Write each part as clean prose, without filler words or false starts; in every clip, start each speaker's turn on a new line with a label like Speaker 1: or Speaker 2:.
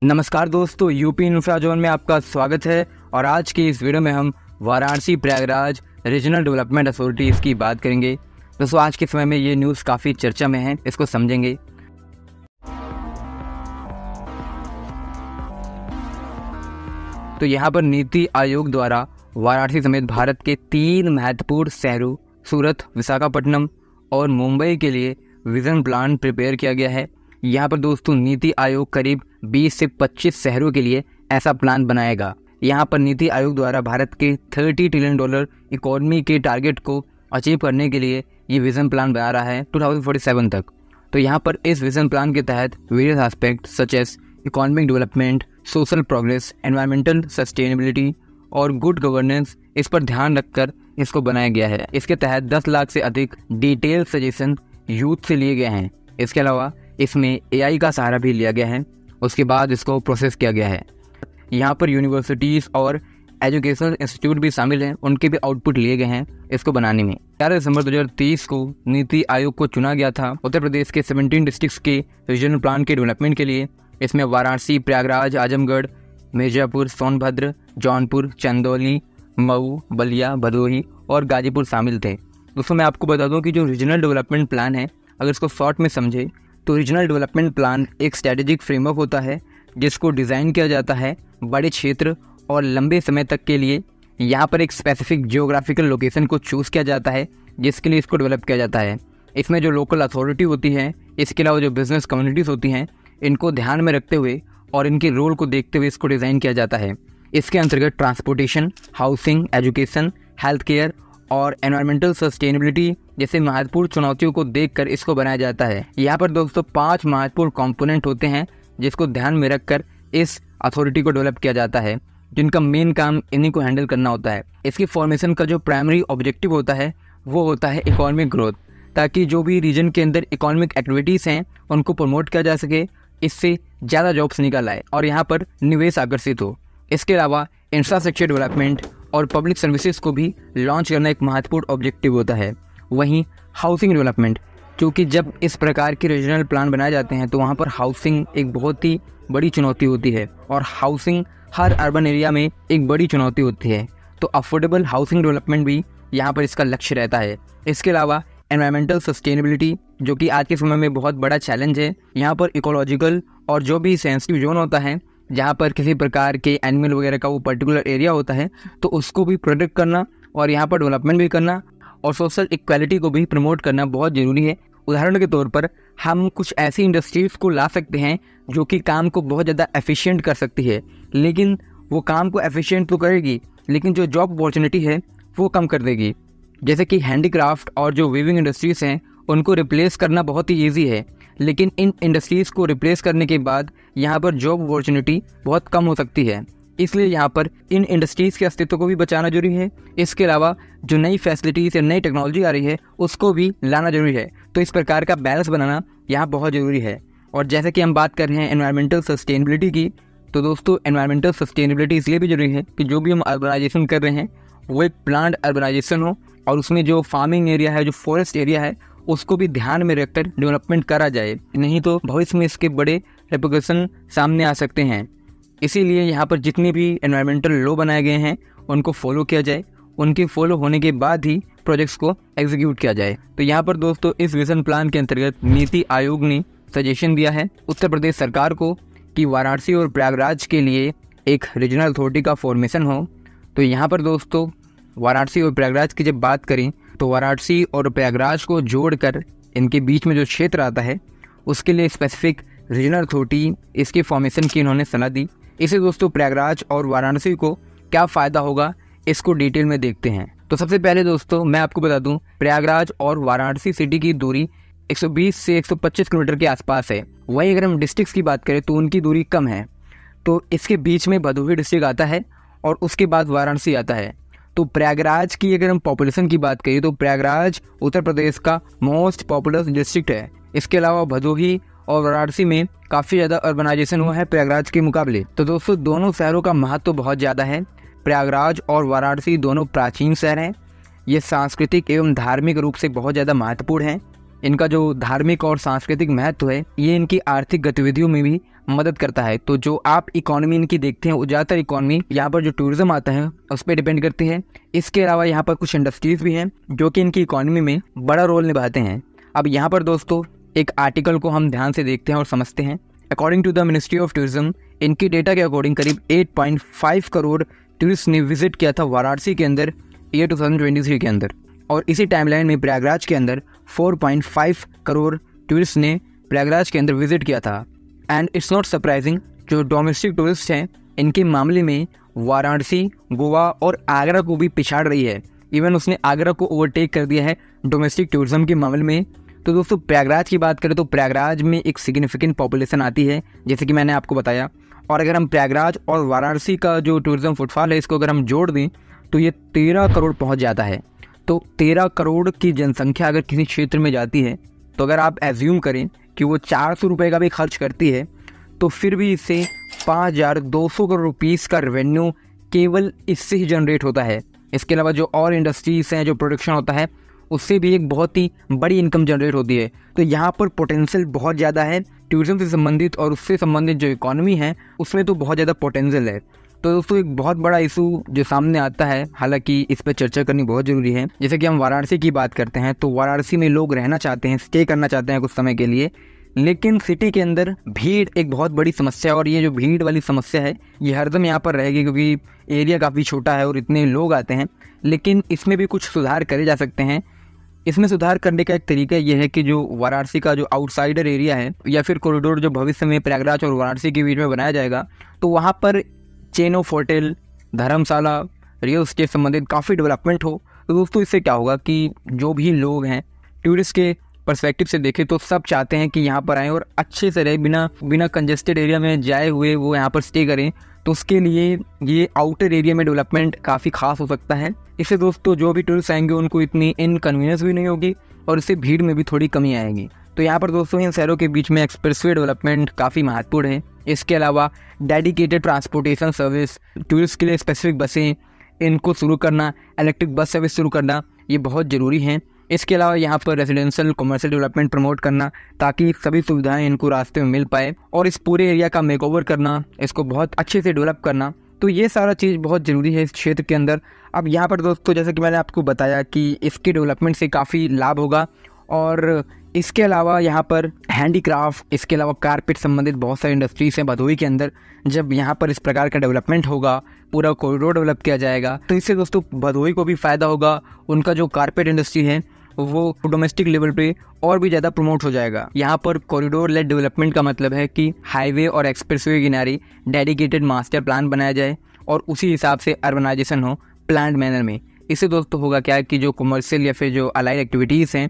Speaker 1: नमस्कार दोस्तों, UP infra zone में आपका स्वागत है। और आज की इस वीडियो में हम Varanasi Prayagraj regional development authority इसकी बात करेंगे। दोस्तों आज के समय में ये न्यूज़ काफ़ी चर्चा में है, इसको समझेंगे। तो यहाँ पर नीति आयोग द्वारा वाराणसी समेत भारत के 3 महत्वपूर्ण शहरों सूरत, विशाखापट्टनम और मुंबई के लिए विजन प्लान प्रिपेयर किया गया है। यहाँ पर दोस्तों नीति आयोग करीब 20 से 25 शहरों के लिए ऐसा प्लान बनाएगा। यहाँ पर नीति आयोग द्वारा भारत के $30 ट्रिलियन इकोनॉमी के टारगेट को अचीव करने के लिए ये विजन प्लान बना रहा है 2047 तक। तो यहाँ पर इस विजन प्लान के तहत various aspect such as economic development, social progress, environmental sustainability और गुड गवर्नेंस, इस पर ध्यान रखकर इसको बनाया गया है। इसके तहत 10 लाख से अधिक डिटेल सजेशन यूथ से लिए गए हैं। इसके अलावा इसमें AI का सहारा भी लिया गया है, उसके बाद इसको प्रोसेस किया गया है। यहाँ पर यूनिवर्सिटीज़ और एजुकेशनल इंस्टीट्यूट भी शामिल हैं, उनके भी आउटपुट लिए गए हैं इसको बनाने में। 11 दिसंबर 2023 को नीति आयोग को चुना गया था उत्तर प्रदेश के 17 डिस्ट्रिक्ट्स के रीजनल प्लान के डेवलपमेंट के लिए। इसमें वाराणसी, प्रयागराज, आजमगढ़, मिर्जापुर, सोनभद्र, जौनपुर, चंदौली, मऊ, बलिया, भदोही और गाजीपुर शामिल थे। दोस्तों मैं आपको बता दूं कि जो रीजनल डेवलपमेंट प्लान है, अगर इसको शॉर्ट में समझे तो रीजनल डेवलपमेंट प्लान एक स्ट्रेटेजिक फ्रेमवर्क होता है जिसको डिज़ाइन किया जाता है बड़े क्षेत्र और लंबे समय तक के लिए। यहाँ पर एक स्पेसिफिक जियोग्राफिकल लोकेशन को चूज़ किया जाता है जिसके लिए इसको डेवलप किया जाता है। इसमें जो लोकल अथॉरिटी होती है, इसके अलावा जो बिजनेस कम्युनिटीज़ होती हैं, इनको ध्यान में रखते हुए और इनके रोल को देखते हुए इसको डिज़ाइन किया जाता है। इसके अंतर्गत transportation, housing, education, health care और एनवायरमेंटल सस्टेनेबिलिटी जैसे महत्वपूर्ण चुनौतियों को देखकर इसको बनाया जाता है। यहाँ पर दोस्तों 5 महत्वपूर्ण कंपोनेंट होते हैं जिसको ध्यान में रखकर इस अथॉरिटी को डेवलप किया जाता है, जिनका मेन काम इन्हीं को हैंडल करना होता है। इसकी फॉर्मेशन का जो प्राइमरी ऑब्जेक्टिव होता है वो होता है इकोनॉमिक ग्रोथ, ताकि जो भी रीजन के अंदर इकोनॉमिक एक्टिविटीज़ हैं उनको प्रमोट किया जा सके, इससे ज़्यादा जॉब्स निकल आए और यहाँ पर निवेश आकर्षित हो। इसके अलावा इंफ्रास्ट्रक्चर डेवलपमेंट और पब्लिक सर्विसेज को भी लॉन्च करना एक महत्वपूर्ण ऑब्जेक्टिव होता है। वहीं हाउसिंग डेवलपमेंट, क्योंकि जब इस प्रकार के रीजनल प्लान बनाए जाते हैं तो वहाँ पर हाउसिंग एक बहुत ही बड़ी चुनौती होती है और हाउसिंग हर अर्बन एरिया में एक बड़ी चुनौती होती है। तो अफोर्डेबल हाउसिंग डेवलपमेंट भी यहाँ पर इसका लक्ष्य रहता है। इसके अलावा एनवायरमेंटल सस्टेनेबिलिटी, जो कि आज के समय में बहुत बड़ा चैलेंज है। यहाँ पर इकोलॉजिकल और जो भी सेंसिटिव जोन होता है, जहाँ पर किसी प्रकार के एनिमल वगैरह का वो पर्टिकुलर एरिया होता है, तो उसको भी प्रोटेक्ट करना और यहाँ पर डेवलपमेंट भी करना और सोशल इक्वालिटी को भी प्रमोट करना बहुत ज़रूरी है। उदाहरण के तौर पर हम कुछ ऐसी इंडस्ट्रीज़ को ला सकते हैं जो कि काम को बहुत ज़्यादा एफिशिएंट कर सकती है, लेकिन वो काम को एफिशिएंट तो करेगी लेकिन जो जॉब अपॉर्चुनिटी है वो कम कर देगी। जैसे कि हैंडीक्राफ्ट और जो वीविंग इंडस्ट्रीज़ हैं उनको रिप्लेस करना बहुत ही ईजी है, लेकिन इन इंडस्ट्रीज़ को रिप्लेस करने के बाद यहाँ पर जॉब अपॉर्चुनिटी बहुत कम हो सकती है। इसलिए यहाँ पर इन इंडस्ट्रीज़ के अस्तित्व को भी बचाना जरूरी है। इसके अलावा जो नई फैसिलिटीज़ या नई टेक्नोलॉजी आ रही है उसको भी लाना जरूरी है। तो इस प्रकार का बैलेंस बनाना यहाँ बहुत ज़रूरी है। और जैसे कि हम बात कर रहे हैं एनवायरमेंटल सस्टेनेबिलिटी की, तो दोस्तों एनवायरमेंटल सस्टेनेबिलिटी इसलिए भी जरूरी है कि जो भी हम अर्बनाइजेशन कर रहे हैं वो एक प्लान्ड अर्बनाइजेशन हो और उसमें जो फार्मिंग एरिया है, जो फॉरेस्ट एरिया है, उसको भी ध्यान में रखकर डेवलपमेंट करा जाए, नहीं तो भविष्य में इसके बड़े रेपरकशन सामने आ सकते हैं। इसीलिए यहाँ पर जितने भी एनवायरमेंटल लॉ बनाए गए हैं उनको फॉलो किया जाए, उनके फॉलो होने के बाद ही प्रोजेक्ट्स को एग्जीक्यूट किया जाए। तो यहाँ पर दोस्तों इस विजन प्लान के अंतर्गत नीति आयोग ने सजेशन दिया है उत्तर प्रदेश सरकार को कि वाराणसी और प्रयागराज के लिए एक रीजनल अथॉरिटी का फॉर्मेशन हो। तो यहाँ पर दोस्तों वाराणसी और प्रयागराज की जब बात करें तो वाराणसी और प्रयागराज को जोड़कर इनके बीच में जो क्षेत्र आता है उसके लिए स्पेसिफिक रीजनल अथॉरिटी इसके फॉर्मेशन की इन्होंने सलाह दी। इसे दोस्तों प्रयागराज और वाराणसी को क्या फ़ायदा होगा इसको डिटेल में देखते हैं। तो सबसे पहले दोस्तों मैं आपको बता दूं, प्रयागराज और वाराणसी सिटी की दूरी 120 से 125 किलोमीटर के आसपास है। वहीं अगर हम डिस्ट्रिक्ट्स की बात करें तो उनकी दूरी कम है। तो इसके बीच में भदोही डिस्ट्रिक्ट आता है और उसके बाद वाराणसी आता है। तो प्रयागराज की अगर हम पॉपुलेशन की बात करें तो प्रयागराज उत्तर प्रदेश का मोस्ट पॉपुलस डिस्ट्रिक्ट है। इसके अलावा भदोही और वाराणसी में काफ़ी ज़्यादा अर्बनाइजेशन हुआ है प्रयागराज के मुकाबले। तो दोस्तों दोनों शहरों का महत्व तो बहुत ज़्यादा है। प्रयागराज और वाराणसी दोनों प्राचीन शहर हैं। ये सांस्कृतिक एवं धार्मिक रूप से बहुत ज़्यादा महत्वपूर्ण हैं। इनका जो धार्मिक और सांस्कृतिक महत्व है ये इनकी आर्थिक गतिविधियों में भी मदद करता है। तो जो आप इकोनॉमी इनकी देखते हैं, ज़्यादातर इकोनॉमी यहाँ पर जो टूरिज्म आता है उस पर डिपेंड करती है। इसके अलावा यहाँ पर कुछ इंडस्ट्रीज भी हैं जो कि इनकी इकोनॉमी में बड़ा रोल निभाते हैं। अब यहाँ पर दोस्तों एक आर्टिकल को हम ध्यान से देखते हैं और समझते हैं। According to the ministry of tourism, इनकी डेटा के अकॉर्डिंग करीब 8.5 करोड़ टूरिस्ट ने विजिट किया था वाराणसी के अंदर ईयर 2023 के अंदर, और इसी टाइमलाइन में प्रयागराज के अंदर 4.5 करोड़ टूरिस्ट ने प्रयागराज के अंदर विजिट किया था। एंड इट्स नॉट सरप्राइजिंग, जो डोमेस्टिक टूरिस्ट हैं इनके मामले में वाराणसी, गोवा और आगरा को भी पिछाड़ रही है। इवन उसने आगरा को ओवरटेक कर दिया है डोमेस्टिक टूरिज्म के मामले में। तो दोस्तों प्रयागराज की बात करें तो प्रयागराज में एक सिग्निफिकेंट पॉपुलेशन आती है, जैसे कि मैंने आपको बताया। और अगर हम प्रयागराज और वाराणसी का जो टूरिज्म फुटफॉल है इसको अगर हम जोड़ दें तो ये 13 करोड़ पहुंच जाता है। तो 13 करोड़ की जनसंख्या अगर किसी क्षेत्र में जाती है, तो अगर आप एज्यूम करें कि वो 400 रुपये का भी खर्च करती है, तो फिर भी इससे 5,200 करोड़ रुपीज़ का रेवेन्यू केवल इससे ही जनरेट होता है। इसके अलावा जो और इंडस्ट्रीज हैं, जो प्रोडक्शन होता है, उससे भी एक बहुत ही बड़ी इनकम जनरेट होती है। तो यहाँ पर पोटेंशियल बहुत ज़्यादा है टूरिज्म से संबंधित, और उससे संबंधित जो इकोनॉमी है उसमें तो बहुत ज़्यादा पोटेंशियल है। तो दोस्तों एक बहुत बड़ा इशू जो सामने आता है, हालांकि इस पर चर्चा करनी बहुत ज़रूरी है। जैसे कि हम वाराणसी की बात करते हैं, तो वाराणसी में लोग रहना चाहते हैं, स्टे करना चाहते हैं कुछ समय के लिए, लेकिन सिटी के अंदर भीड़ एक बहुत बड़ी समस्या है। और ये जो भीड़ वाली समस्या है ये हरदम यहाँ पर रहेगी, क्योंकि एरिया काफ़ी छोटा है और इतने लोग आते हैं। लेकिन इसमें भी कुछ सुधार करे जा सकते हैं। इसमें सुधार करने का एक तरीका ये है कि जो वाराणसी का जो आउटसाइडर एरिया है, या फिर कॉरिडोर जो भविष्य में प्रयागराज और वाराणसी के बीच में बनाया जाएगा, तो वहाँ पर chain of hotel, Dharamshala, real estate संबंधित काफ़ी डेवलपमेंट हो। तो दोस्तों इससे क्या होगा कि जो भी लोग हैं टूरिस्ट के पर्सपेक्टिव से देखें तो सब चाहते हैं कि यहाँ पर आएँ और अच्छे से रहे, बिना कंजेस्टेड एरिया में जाए हुए वो यहाँ पर स्टे करें। तो उसके लिए ये आउटर एरिया में डेवलपमेंट काफ़ी खास हो सकता है। इससे दोस्तों जो भी टूरिस्ट आएंगे उनको इतनी इनकन्वीनियंस भी नहीं होगी और इससे भीड़ में भी थोड़ी कमी आएगी। तो यहाँ पर दोस्तों इन शहरों के बीच में एक्सप्रेसवे डेवलपमेंट काफ़ी महत्वपूर्ण है। इसके अलावा डेडिकेटेड ट्रांसपोर्टेशन सर्विस, टूरिस्ट के लिए स्पेसिफिक बसें इनको शुरू करना, इलेक्ट्रिक बस सर्विस शुरू करना, ये बहुत ज़रूरी है। इसके अलावा यहाँ पर रेजिडेंशियल कमर्शियल डेवलपमेंट प्रमोट करना, ताकि सभी सुविधाएं इनको रास्ते में मिल पाए, और इस पूरे एरिया का मेकओवर करना, इसको बहुत अच्छे से डेवलप करना। तो ये सारा चीज़ बहुत ज़रूरी है इस क्षेत्र के अंदर। अब यहाँ पर दोस्तों जैसे कि मैंने आपको बताया कि इसके डेवलपमेंट से काफ़ी लाभ होगा। और इसके अलावा यहाँ पर हैंडीक्राफ्ट, इसके अलावा कारपेट संबंधित बहुत सारी इंडस्ट्रीज हैं भदोही के अंदर। जब यहाँ पर इस प्रकार का डेवलपमेंट होगा, पूरा कॉरिडोर डेवलप किया जाएगा, तो इससे दोस्तों भदोही को भी फ़ायदा होगा। उनका जो कारपेट इंडस्ट्री है वो डोमेस्टिक लेवल पे और भी ज़्यादा प्रमोट हो जाएगा। यहाँ पर कॉरिडोर लेड डेवलपमेंट का मतलब है कि हाईवे और एक्सप्रेसवे के किनारे डेडिकेटेड मास्टर प्लान बनाया जाए और उसी हिसाब से अर्बनाइजेशन हो प्लान्ड मैनर में। इससे दोस्तों होगा क्या कि जो कमर्शियल या फिर जो अलाइड एक्टिविटीज़ हैं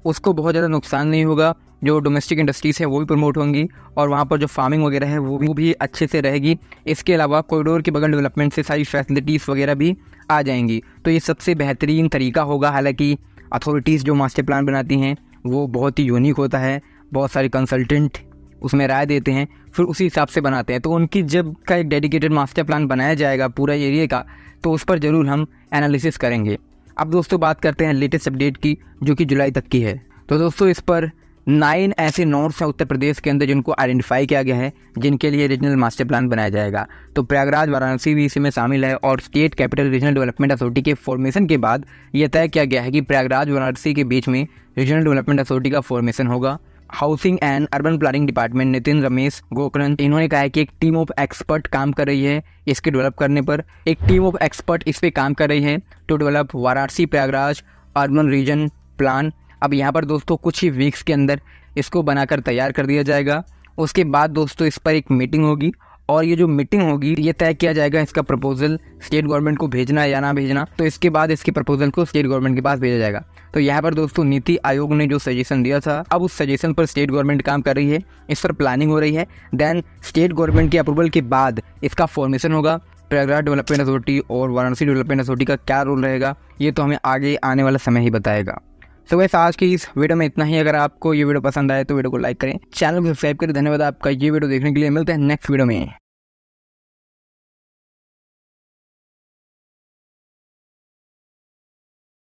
Speaker 1: उसको बहुत ज़्यादा नुकसान नहीं होगा, जो डोमेस्टिक इंडस्ट्रीज़ हैं वो भी प्रमोट होंगी, और वहाँ पर जो फार्मिंग वगैरह है वो भी अच्छे से रहेगी। इसके अलावा कॉरिडोर के बगल डेवलपमेंट से सारी फैसिलिटीज़ वगैरह भी आ जाएंगी। तो ये सबसे बेहतरीन तरीका होगा। हालांकि अथॉरिटीज़ जो मास्टर प्लान बनाती हैं वो बहुत ही यूनिक होता है, बहुत सारे कंसल्टेंट उसमें राय देते हैं, फिर उसी हिसाब से बनाते हैं। तो उनकी जब का एक डेडिकेटेड मास्टर प्लान बनाया जाएगा पूरा एरिया का, तो उस पर ज़रूर हम एनालिसिस करेंगे। अब दोस्तों बात करते हैं लेटेस्ट अपडेट की, जो कि जुलाई तक की है। तो दोस्तों इस पर 9 ऐसे नोड्स हैं उत्तर प्रदेश के अंदर जिनको आइडेंटिफाई किया गया है, जिनके लिए रीजनल मास्टर प्लान बनाया जाएगा। तो प्रयागराज, वाराणसी भी इसी में शामिल है। और state capital regional development authority के फॉर्मेशन के बाद यह तय किया गया है कि प्रयागराज वाराणसी के बीच में रीजनल डेवलपमेंट अथॉरिटी का फॉर्मेशन होगा। Housing and urban planning department Nitin Ramesh Gokaran, इन्होंने कहा है कि एक टीम ऑफ एक्सपर्ट काम कर रही है इसके डेवलप करने पर। एक टीम ऑफ एक्सपर्ट इस पे काम कर रही है to develop Varanasi Prayagraj urban region plan. अब यहाँ पर दोस्तों कुछ ही वीक्स के अंदर इसको बनाकर तैयार कर दिया जाएगा। उसके बाद दोस्तों इस पर एक मीटिंग होगी, और ये जो मीटिंग होगी ये तय किया जाएगा इसका प्रपोजल स्टेट गवर्नमेंट को भेजना या ना भेजना। तो इसके बाद इसके प्रपोजल को स्टेट गवर्नमेंट के पास भेजा जाएगा। तो यहाँ पर दोस्तों नीति आयोग ने जो सजेशन दिया था, अब उस सजेशन पर स्टेट गवर्नमेंट काम कर रही है, इस पर प्लानिंग हो रही है। देन स्टेट गवर्नमेंट के अप्रूवल के बाद इसका फॉर्मेशन होगा। प्रयागराज डेवलपमेंट अथॉरिटी और वाराणसी डेवलपमेंट अथॉरिटी का क्या रोल रहेगा ये तो हमें आगे आने वाला समय ही बताएगा। तो वैसे आज की इस वीडियो में इतना ही। अगर आपको ये वीडियो पसंद आए तो वीडियो को लाइक करें, चैनल को सब्सक्राइब करें। धन्यवाद आपका ये वीडियो देखने के लिए। मिलते हैं नेक्स्ट वीडियो में।